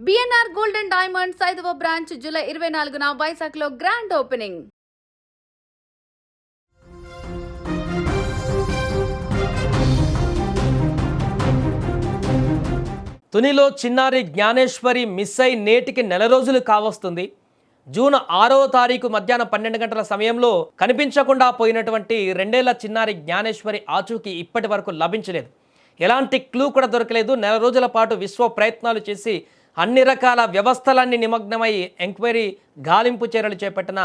BNR gold and diamonds 5వ branch July 24న వైజాగ్లో grand opening. తునిలో చిన్నారి జ్ఞానేశ్వరి మిస్ అయి నేటికి నెల రోజులు కావస్తుంది. జూన్ 6వ తారీఖు మధ్యాహ్నం 12 గంటల సమయంలో కనిపించకుండా పోయినటువంటి 2 ఏళ్ల చిన్నారి జ్ఞానేశ్వరి ఆచూకీ ఇప్పటి వరకు లభించలేదు. ఎలాంటి క్లూ కూడా దొరకలేదు. నెల రోజుల పాటు విశ్వ ప్రయత్నాలు చేసి అన్ని రకాల వ్యవస్థలన్నీ నిమగ్నమై ఎంక్వైరీ గాలింపు చర్యలు చేపట్టిన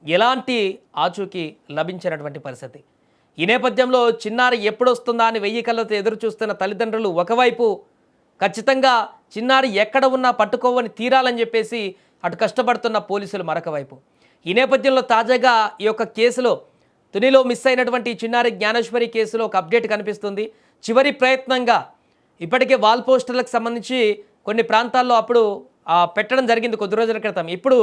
ఎలాంటి ఆచూకీ లభించినటువంటి పరిస్థితి. ఈ నేపథ్యంలో చిన్నారి ఎప్పుడొస్తుందా అని 1000 కళ్ళతో ఎదురు చూస్తున్న తల్లిదండ్రులు ఒకవైపు ఖచ్చితంగా చిన్నారి ఎక్కడ ఉన్నా పట్టుకోవని తీరాలని చెప్పేసి అటు కష్టపడుతున్న పోలీసులు మరొక వైపు. ఈ నేపథ్యంలో తాజాగా ఈ యొక్క కేసులో తునిలో మిస్ అయినటువంటి చిన్నారి జ్ఞానేశ్వరి కేసులో ఒక అప్డేట్ కనిపిస్తుంది. చివరి ప్రయత్నంగా ఇప్పటికే వాల్ పోస్టర్లకు సంబంధించి కొన్ని ప్రాంతాల్లో అప్పుడు పెట్టడం జరిగింది కొద్ది రోజుల క్రితం. ఇప్పుడు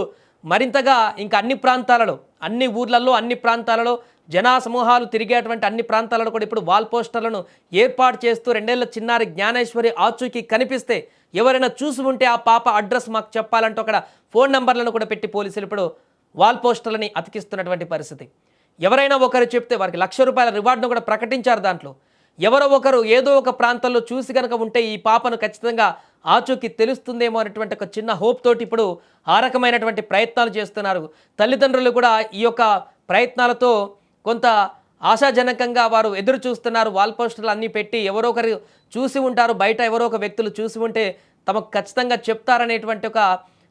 మరింతగా ఇంకా అన్ని ప్రాంతాలలో, అన్ని ఊర్లలో, అన్ని ప్రాంతాలలో జనా సమూహాలు తిరిగేటువంటి అన్ని ప్రాంతాలలో కూడా ఇప్పుడు వాల్ పోస్టర్లను ఏర్పాటు చేస్తూ 2 ఏళ్ల చిన్నారి జ్ఞానేశ్వరి ఆచూకీ కనిపిస్తే ఎవరైనా చూసి ఉంటే ఆ పాప అడ్రస్ మాకు చెప్పాలంటూ అక్కడ ఫోన్ నెంబర్లను కూడా పెట్టి పోలీసులు ఇప్పుడు వాల్ పోస్టర్లని అతికిస్తున్నటువంటి పరిస్థితి. ఎవరైనా ఒకరు చెప్తే వారికి ₹1,00,000 రివార్డును కూడా ప్రకటించారు. దాంట్లో ఎవరో ఒకరు ఏదో ఒక ప్రాంతంలో చూసి కనుక ఉంటే ఈ పాపను ఖచ్చితంగా ఆచూకీ తెలుస్తుందేమో అనేటువంటి ఒక చిన్న హోప్ తోటి ఇప్పుడు ఆ రకమైనటువంటి ప్రయత్నాలు చేస్తున్నారు. తల్లిదండ్రులు కూడా ఈ యొక్క ప్రయత్నాలతో కొంత ఆశాజనకంగా వారు ఎదురు చూస్తున్నారు. వాల్ పోస్టర్లు అన్నీ పెట్టి ఎవరో ఒకరు చూసి ఉంటారు, బయట ఎవరో ఒక వ్యక్తులు చూసి ఉంటే తమకు ఖచ్చితంగా చెప్తారనేటువంటి ఒక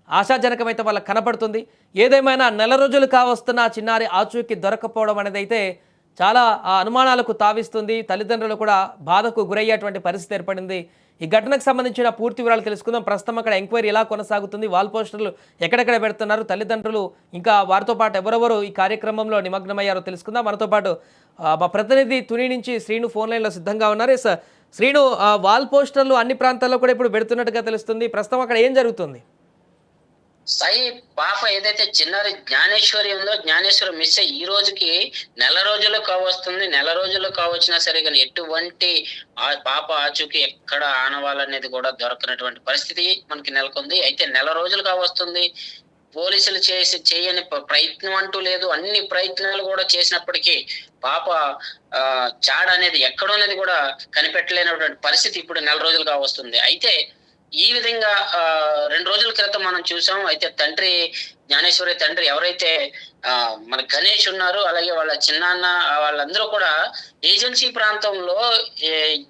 ఆశాజనకమైతే వాళ్ళకి కనపడుతుంది. ఏదేమైనా నెల రోజులు కావస్తున్న చిన్నారి ఆచూకీ దొరకపోవడం అనేది అయితే చాలా అనుమానాలకు తావిస్తుంది. తల్లిదండ్రులు కూడా బాధకు గురయ్యేటువంటి పరిస్థితి ఏర్పడింది. ఈ ఘటనకు సంబంధించిన పూర్తి వివరాలు తెలుసుకుందాం. ప్రస్తుతం అక్కడ ఎంక్వైరీ ఎలా కొనసాగుతుంది, వాల్ పోస్టర్లు ఎక్కడెక్కడ పెడుతున్నారు, తల్లిదండ్రులు ఇంకా వారితో పాటు ఎవరెవరు ఈ కార్యక్రమంలో నిమగ్నమయ్యారో తెలుసుకుందాం. మనతో పాటు మా ప్రతినిధి తుని నుంచి శ్రీను ఫోన్ లైన్లో సిద్ధంగా ఉన్నారు. సార్ శ్రీను, వాల్ పోస్టర్లు అన్ని ప్రాంతాల్లో కూడా ఇప్పుడు పెడుతున్నట్టుగా తెలుస్తుంది. ప్రస్తుతం అక్కడ ఏం జరుగుతుంది? సాయి, పాప ఏదైతే చిన్నారి జ్ఞానేశ్వరి ఉందో, జ్ఞానేశ్వరి మిస్ అయ్యి ఈ రోజుకి నెల రోజులు కావస్తుంది. నెల రోజులు కావచ్చినా సరే కానీ ఎటువంటి ఆ పాప ఆచూకీ ఎక్కడ ఆనవాలనేది కూడా దొరకనటువంటి పరిస్థితి మనకి నెలకొంది. అయితే నెల రోజులు కావస్తుంది. పోలీసులు చేయని ప్రయత్నం అంటూ లేదు. అన్ని ప్రయత్నాలు కూడా చేసినప్పటికీ పాప చాడ అనేది ఎక్కడున్నది కూడా కనిపెట్టలేనటువంటి పరిస్థితి ఇప్పుడు నెల రోజులు కావస్తుంది. అయితే ఈ విధంగా 2 రోజుల క్రితం మనం చూసాం. అయితే తండ్రి జ్ఞానేశ్వరి తండ్రి ఎవరైతే మన గణేష్ ఉన్నారు, అలాగే వాళ్ళ చిన్నాన్న వాళ్ళందరూ కూడా ఏజెన్సీ ప్రాంతంలో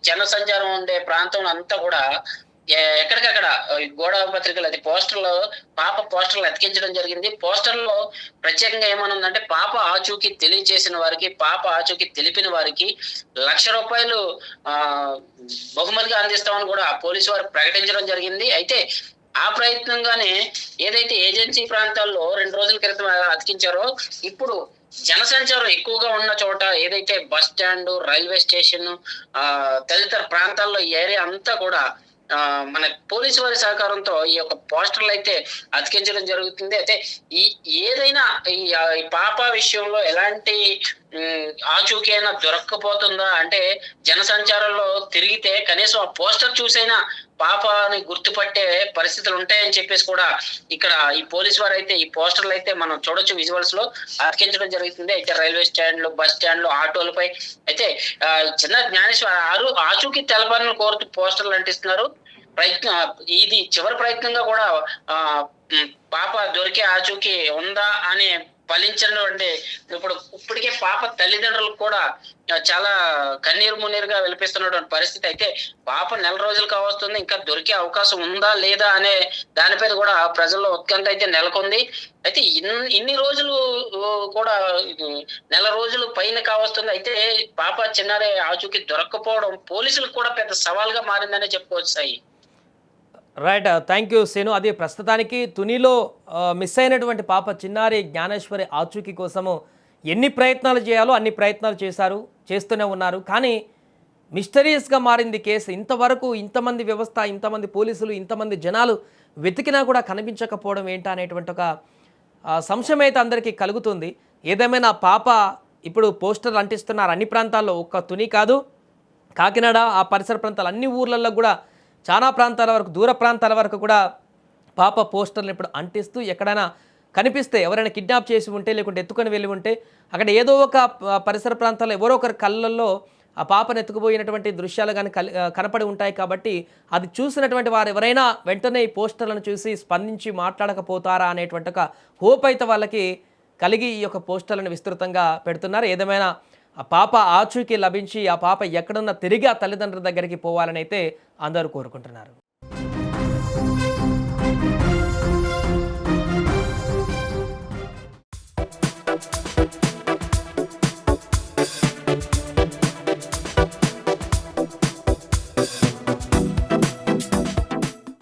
జన సంచారం ఉండే ప్రాంతంలో అంతా కూడా ఎక్కడికక్కడ గోడ పత్రికలు అది పాప పోస్టర్లు అతికించడం జరిగింది. పోస్టర్లో ప్రత్యేకంగా ఏమనుందంటే పాప ఆచూకీ తెలియజేసిన వారికి, పాప ఆచూకీ తెలిపిన వారికి ₹1,00,000 బహుమతిగా అందిస్తామని కూడా పోలీసు వారు ప్రకటించడం జరిగింది. అయితే ఆ ప్రయత్నంగానే ఏదైతే ఏజెన్సీ ప్రాంతాల్లో 2 రోజుల క్రితం అతికించారో, ఇప్పుడు జనసంచారం ఎక్కువగా ఉన్న చోట ఏదైతే బస్ స్టాండ్, రైల్వే స్టేషన్ తదితర ప్రాంతాల్లో ఈ ఏరియా అంతా కూడా మన పోలీసు వారి సహకారంతో ఈ యొక్క పోస్టర్లు అయితే అతికించడం జరుగుతుంది. అయితే ఏదైనా ఈ పాప విషయంలో ఎలాంటి ఆచూకీ అయినా దొరక్కపోతుందా అంటే, జనసంచారంలో తిరిగితే కనీసం ఆ పోస్టర్ చూసైనా పాపని గుర్తుపట్టే పరిస్థితులు ఉంటాయని చెప్పేసి కూడా ఇక్కడ ఈ పోలీసు వారు అయితే ఈ పోస్టర్లు అయితే మనం చూడొచ్చు, విజువల్స్ లో అతికించడం జరుగుతుంది. అయితే రైల్వే స్టాండ్లు, బస్ స్టాండ్లు, ఆటోలపై అయితే చిన్న జ్ఞానేశ్వరి ఆచూకీ తెలపాలని కోరుతూ పోస్టర్లు అంటిస్తున్నారు. ఇది చివరి ప్రయత్నంగా కూడా పాప దొరికే ఆచూకీ ఉందా అని ఫలించినటువంటి ఇప్పటికే పాప తల్లిదండ్రులకు కూడా చాలా కన్నీరు మున్నీరుగా విలపిస్తున్నటువంటి పరిస్థితి. అయితే పాప నెల రోజులు కావస్తుంది, ఇంకా దొరికే అవకాశం ఉందా లేదా అనే దానిపై కూడా ప్రజల్లో ఉత్కంఠ అయితే నెలకొంది. అయితే ఇన్ని రోజులు కూడా నెల రోజులు పైన కావస్తుంది. అయితే పాప చిన్నారి ఆచూకీ దొరక్కపోవడం పోలీసులకు కూడా పెద్ద సవాల్గా మారిందనే చెప్పుకోవచ్చు Sai. Right, thank you Srinu. అది ప్రస్తుతానికి తునిలో మిస్ అయినటువంటి పాప చిన్నారి జ్ఞానేశ్వరి ఆచూకీ కోసము ఎన్ని ప్రయత్నాలు చేయాలో అన్ని ప్రయత్నాలు చేస్తూనే ఉన్నారు. కానీ మిస్టరీయస్గా మారింది కేసు. ఇంతవరకు ఇంతమంది వ్యవస్థ, ఇంతమంది పోలీసులు, ఇంతమంది జనాలు వెతికినా కూడా కనిపించకపోవడం ఏంటా అనేటువంటి ఒక సంశయం అయితే అందరికీ కలుగుతుంది. ఏదేమైనా పాప ఇప్పుడు పోస్టర్లు అంటిస్తున్నారు అన్ని ప్రాంతాల్లో, ఒక్క తుని కాదు, కాకినాడ ఆ పరిసర ప్రాంతాలు అన్ని ఊర్లలో కూడా చాలా ప్రాంతాల వరకు, దూర ప్రాంతాల వరకు కూడా పాప పోస్టర్లు ఇప్పుడు అంటిస్తూ ఎక్కడైనా కనిపిస్తే ఎవరైనా కిడ్నాప్ చేసి ఉంటే లేకుంటే ఎత్తుకొని వెళ్ళి ఉంటే అక్కడ ఏదో ఒక పరిసర ప్రాంతాల్లో ఎవరో ఒకరి కళ్ళల్లో ఆ పాపను ఎత్తుకుపోయినటువంటి దృశ్యాలు కానీ కనపడి ఉంటాయి. కాబట్టి అది చూసినటువంటి వారు ఎవరైనా వెంటనే ఈ పోస్టర్లను చూసి స్పందించి మాట్లాడకపోతారా అనేటువంటి ఒక హోప్ అయితే వాళ్ళకి కలిగి ఈ యొక్క పోస్టర్లను విస్తృతంగా పెడుతున్నారు. ఏదేమైనా ఆ పాప ఆచూకీ లభించి ఆ పాప ఎక్కడున్నా తిరిగి ఆ తల్లిదండ్రుల దగ్గరికి పోవాలని అయితే అందరూ కోరుకుంటున్నారు.